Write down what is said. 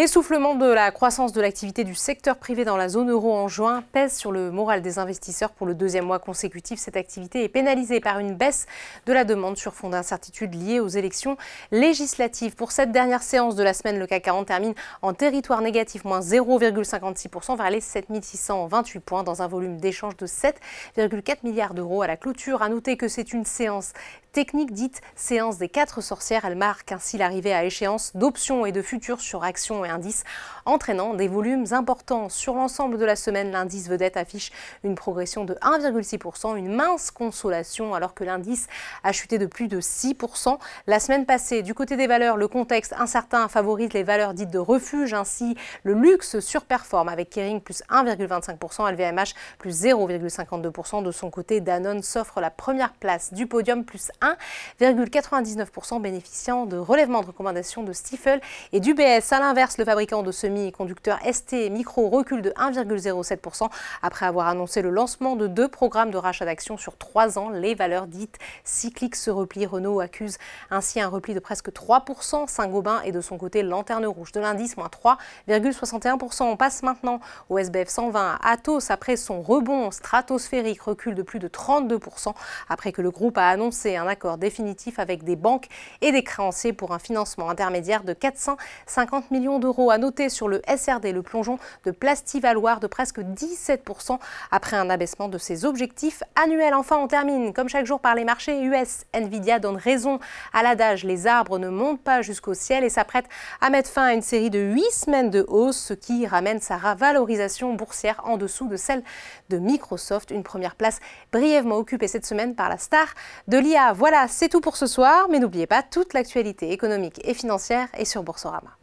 L'essoufflement de la croissance de l'activité du secteur privé dans la zone euro en juin pèse sur le moral des investisseurs pour le deuxième mois consécutif. Cette activité est pénalisée par une baisse de la demande sur fond d'incertitude liée aux élections législatives. Pour cette dernière séance de la semaine, le CAC 40 termine en territoire négatif, moins 0,56% vers les 7628 points dans un volume d'échange de 7,4 milliards d'euros à la clôture. À noter que c'est une séance technique dite séance des 4 sorcières. Elle marque ainsi l'arrivée à échéance d'options et de futurs sur actions et indices, entraînant des volumes importants. Sur l'ensemble de la semaine, l'indice vedette affiche une progression de 1,6%, une mince consolation alors que l'indice a chuté de plus de 6%. La semaine passée, du côté des valeurs, le contexte incertain favorise les valeurs dites de refuge. Ainsi, le luxe surperforme avec Kering plus 1,25%, LVMH plus 0,52%. De son côté, Danone s'offre la première place du podium plus 1,99%, bénéficiant de relèvements de recommandations de Stifel et d'UBS. À l'inverse, le fabricant de semi-conducteurs ST Micro recule de 1,07% après avoir annoncé le lancement de 2 programmes de rachat d'actions sur 3 ans. Les valeurs dites cycliques se replient. Renault accuse ainsi un repli de presque 3%. Saint-Gobain est de son côté lanterne rouge de l'indice, moins 3,61%. On passe maintenant au SBF 120. Atos, après son rebond stratosphérique, recule de plus de 32% après que le groupe a annoncé un accord définitif avec des banques et des créanciers pour un financement intermédiaire de 450 millions d'euros. À noter sur le SRD le plongeon de Plastivaloir de presque 17% après un abaissement de ses objectifs annuels. Enfin, on termine comme chaque jour par les marchés US. Nvidia donne raison à l'adage les arbres ne montent pas jusqu'au ciel et s'apprête à mettre fin à une série de 8 semaines de hausse, ce qui ramène sa valorisation boursière en dessous de celle de Microsoft. Une première place brièvement occupée cette semaine par la star de l'IA. Voilà, c'est tout pour ce soir, mais n'oubliez pas, toute l'actualité économique et financière est sur Boursorama.